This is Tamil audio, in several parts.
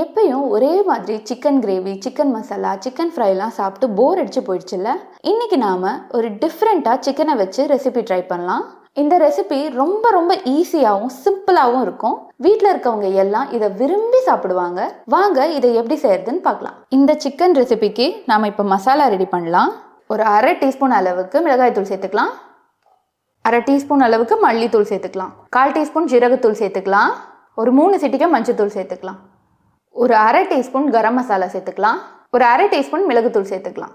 எப்பயும் ஒரே மாதிரி chicken gravy, chicken masala, chicken ஃப்ரைலாம் சாப்பிட்டு போர் அடிச்சு போயிடுச்சுல்ல. இன்னைக்கு நாம ஒரு டிஃப்ரெண்ட்டாக சிக்கனை வச்சு ரெசிபி ட்ரை பண்ணலாம். இந்த ரெசிபி ரொம்ப ரொம்ப ஈஸியாகவும் சிம்பிளாகவும் இருக்கும். வீட்டில் இருக்கவங்க எல்லாம் இதை விரும்பி சாப்பிடுவாங்க. வாங்க இதை எப்படி செய்யறதுன்னு பார்க்கலாம். இந்த சிக்கன் ரெசிபிக்கு நாம் இப்போ மசாலா ரெடி பண்ணலாம். ஒரு அரை டீஸ்பூன் அளவுக்கு மிளகாய்த்தூள் சேர்த்துக்கலாம். அரை டீஸ்பூன் அளவுக்கு மல்லித்தூள் சேர்த்துக்கலாம். 1/4 டீஸ்பூன் ஜீரகத்தூள் சேர்த்துக்கலாம். ஒரு 3 சிட்டிகை மஞ்சத்தூள் சேர்த்துக்கலாம். ஒரு அரை டீஸ்பூன் கரம் மசாலா சேர்த்துக்கலாம். ஒரு அரை டீஸ்பூன் மிளகுத்தூள் சேர்த்துக்கலாம்.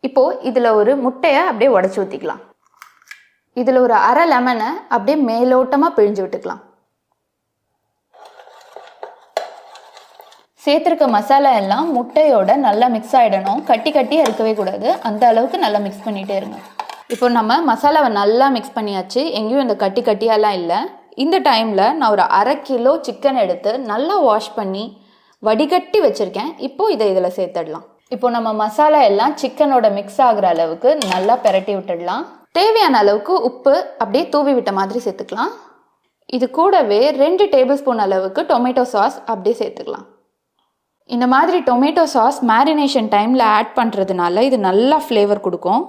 இப்போது இதில் ஒரு முட்டையை அப்படியே உடச்சி ஊற்றிக்கலாம். இதில் ஒரு அரை லெமனை அப்படியே மேலோட்டமாக பிழிஞ்சு விட்டுக்கலாம். சேர்த்துருக்க மசாலா எல்லாம் முட்டையோட நல்லா மிக்ஸ் ஆகிடணும். கட்டி கட்டியாக இருக்கவே கூடாது. அந்த அளவுக்கு நல்லா மிக்ஸ் பண்ணிகிட்டே இருங்க. இப்போ நம்ம மசாலாவை நல்லா மிக்ஸ் பண்ணியாச்சு. எங்கேயும் இந்த கட்டி கட்டியாலாம் இல்லை. இந்த டைமில் நான் ஒரு அரை கிலோ சிக்கன் எடுத்து நல்லா வாஷ் பண்ணி வடிகட்டி வச்சுருக்கேன். இப்போது இதை இதில் சேர்த்துடலாம். இப்போ நம்ம மசாலா எல்லாம் சிக்கனோட மிக்ஸ் ஆகிற அளவுக்கு நல்லா பெரட்டி விட்டுடலாம். தேவையான அளவுக்கு உப்பு அப்படியே தூவி விட்ட மாதிரி சேர்த்துக்கலாம். இது கூடவே 2 டேபிள் ஸ்பூன் அளவுக்கு டொமேட்டோ சாஸ் அப்படியே சேர்த்துக்கலாம். இந்த மாதிரி டொமேட்டோ சாஸ் மேரினேஷன் டைமில் ஆட் பண்ணுறதுனால இது நல்லா ஃப்ளேவர் கொடுக்கும்.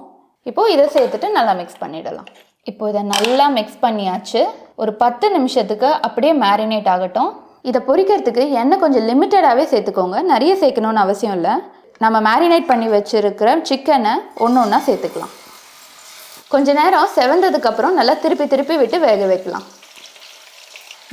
இப்போது இதை சேர்த்துட்டு நல்லா மிக்ஸ் பண்ணிடலாம். இப்போ இதை நல்லா மிக்ஸ் பண்ணியாச்சு. ஒரு 10 நிமிஷத்துக்கு அப்படியே மேரினேட் ஆகட்டும். இதை பொரிக்கிறதுக்கு எண்ணெய் கொஞ்சம் லிமிட்டடாகவே சேர்த்துக்கோங்க. நிறைய சேர்க்கணுன்னு அவசியம் இல்லை. நம்ம மேரினேட் பண்ணி வச்சுருக்கிற சிக்கனை ஒன்றா சேர்த்துக்கலாம். கொஞ்ச நேரம் செவந்ததுக்கப்புறம் நல்லா திருப்பி திருப்பி விட்டு வேக வைக்கலாம்.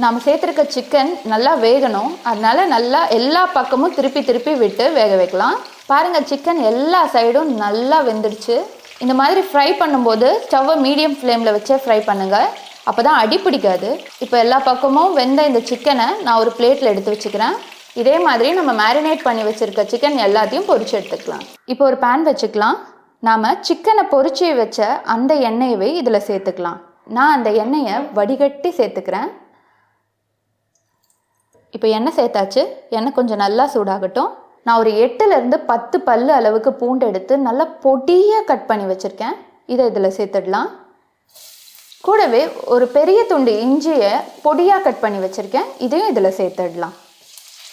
நாம் சேர்த்துருக்க சிக்கன் நல்லா வேகணும். அதனால் நல்லா எல்லா பக்கமும் திருப்பி திருப்பி விட்டு வேக வைக்கலாம். பாருங்கள், சிக்கன் எல்லா சைடும் நல்லா வெந்துடுச்சு. இந்த மாதிரி ஃப்ரை பண்ணும்போது ஸ்டவ்வை மீடியம் ஃப்ளேமில் வச்சே ஃப்ரை பண்ணுங்கள். அப்போ தான் அடி பிடிக்காது. இப்போ எல்லா பக்கமும் வெந்த இந்த சிக்கனை நான் ஒரு பிளேட்டில் எடுத்து வச்சுக்கிறேன். இதே மாதிரி நம்ம மேரினேட் பண்ணி வச்சுருக்க சிக்கன் எல்லாத்தையும் பொரிச்சு எடுத்துக்கலாம். இப்போ ஒரு பேன் வச்சுக்கலாம். நாம் சிக்கனை பொரிச்சு வச்ச அந்த எண்ணெயவே இதில் சேர்த்துக்கலாம். நான் அந்த எண்ணெயை வடிகட்டி சேர்த்துக்கிறேன். இப்போ எண்ணெய் சேர்த்தாச்சு. எண்ணெய் கொஞ்சம் நல்லா சூடாகட்டும். நான் ஒரு 8லேருந்து 10 பல்லு அளவுக்கு பூண்டு எடுத்து நல்லா பொடியாக கட் பண்ணி வச்சுருக்கேன். இதை இதில் சேர்த்துடலாம். கூடவே ஒரு பெரிய துண்டு இஞ்சியை பொடியாக கட் பண்ணி வச்சுருக்கேன். இதையும் இதில் சேர்த்துடலாம்.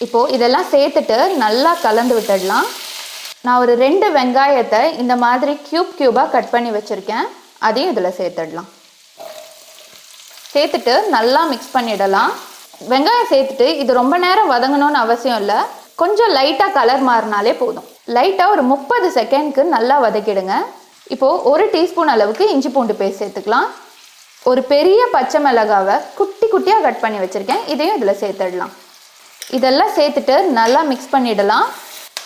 இப்போது இதெல்லாம் சேர்த்துட்டு நல்லா கலந்து விட்டுடலாம். நான் ஒரு 2 வெங்காயத்தை இந்த மாதிரி க்யூபாக கட் பண்ணி வச்சுருக்கேன். அதையும் இதில் சேர்த்துடலாம். சேர்த்துட்டு நல்லா மிக்ஸ் பண்ணிடலாம். வெங்காயம் சேர்த்துட்டு இது ரொம்ப நேரம் வதங்கணும்னு அவசியம் இல்லை. கொஞ்சம் லைட்டாக கலர் மாறினாலே போதும். லைட்டாக ஒரு 30 செகண்ட்க்கு நல்லா வதக்கிடுங்க. இப்போது 1 டீஸ்பூன் அளவுக்கு இஞ்சி பூண்டு பேஸ்ட் சேர்த்துக்கலாம். ஒரு பெரிய பச்சை மிளகாவை குட்டி குட்டியாக கட் பண்ணி வச்சுருக்கேன். இதையும் இதில் சேர்த்துடலாம். இதெல்லாம் சேர்த்துட்டு நல்லா மிக்ஸ் பண்ணிடலாம்.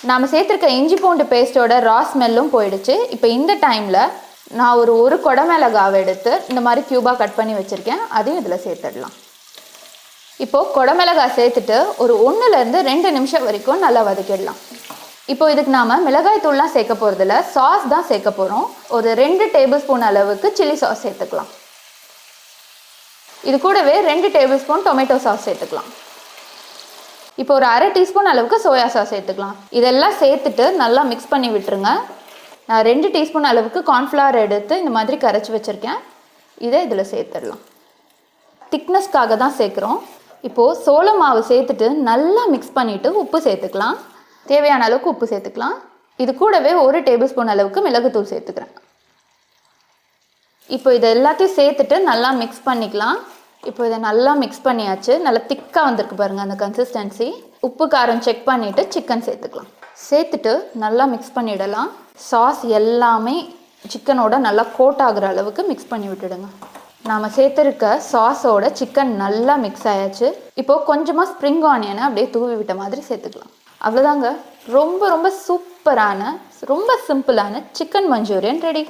நாம் சேர்த்துருக்க இஞ்சி பூண்டு பேஸ்ட்டோட ரா ஸ்மெல்லும் போயிடுச்சு. இப்போ இந்த டைமில் நான் ஒரு குடமிளகாவை எடுத்து இந்த மாதிரி க்யூபாக கட் பண்ணி வச்சுருக்கேன். அதையும் இதில் சேர்த்துடலாம். இப்போது குடமிளகாய் சேர்த்துட்டு ஒரு 1லேருந்து 2 நிமிஷம் வரைக்கும் நல்லா வதக்கிடலாம். இப்போ இதுக்கு நாம் மிளகாய் தூள்லாம் சேர்க்க போகிறதில்ல, சாஸ் தான் சேர்க்க போகிறோம். ஒரு 2 டேபிள் ஸ்பூன் அளவுக்கு சில்லி சாஸ் சேர்த்துக்கலாம். இது கூடவே 2 டேபிள் ஸ்பூன் டொமேட்டோ சாஸ் சேர்த்துக்கலாம். இப்போ ஒரு அரை டீஸ்பூன் அளவுக்கு சோயா சாஸ் சேர்த்துக்கலாம். இதெல்லாம் சேர்த்துட்டு நல்லா மிக்ஸ் பண்ணி விட்டுருங்க. நான் 2 டீஸ்பூன் அளவுக்கு கார்ன்ஃப்ளவர் எடுத்து இந்த மாதிரி கரைச்சி வச்சுருக்கேன். இதை இதில் சேர்த்துடலாம். திக்னஸ்க்காக தான் சேர்க்குறோம். இப்போது சோள மாவு சேர்த்துட்டு நல்லா மிக்ஸ் பண்ணிவிட்டு உப்பு சேர்த்துக்கலாம். தேவையான அளவுக்கு உப்பு சேர்த்துக்கலாம். இது கூடவே 1 டேபிள் ஸ்பூன் அளவுக்கு மிளகுத்தூள் சேர்த்துக்கிறேன். இப்போ இதை எல்லாத்தையும் சேர்த்துட்டு நல்லா மிக்ஸ் பண்ணிக்கலாம். இப்போ இதை நல்லா மிக்ஸ் பண்ணியாச்சு. நல்லா திக்காக வந்திருக்கு பாருங்கள் அந்த கன்சிஸ்டன்சி. உப்பு காரம் செக் பண்ணிவிட்டு சிக்கன் சேர்த்துக்கலாம். சேர்த்துட்டு நல்லா மிக்ஸ் பண்ணிடலாம். சாஸ் எல்லாமே சிக்கனோட நல்லா கோட் ஆகிற அளவுக்கு மிக்ஸ் பண்ணி விட்டுடுங்க. நாம் சேர்த்துருக்க சாஸோட சிக்கன் நல்லா மிக்ஸ் ஆயாச்சு. இப்போது கொஞ்சமாக ஸ்ப்ரிங் ஆனியனை அப்படியே தூவி விட்ட மாதிரி சேர்த்துக்கலாம். அவ்வளோதாங்க. ரொம்ப ரொம்ப சூப்பரான, ரொம்ப சிம்பிளான சிக்கன் மஞ்சூரியன் ரெடி.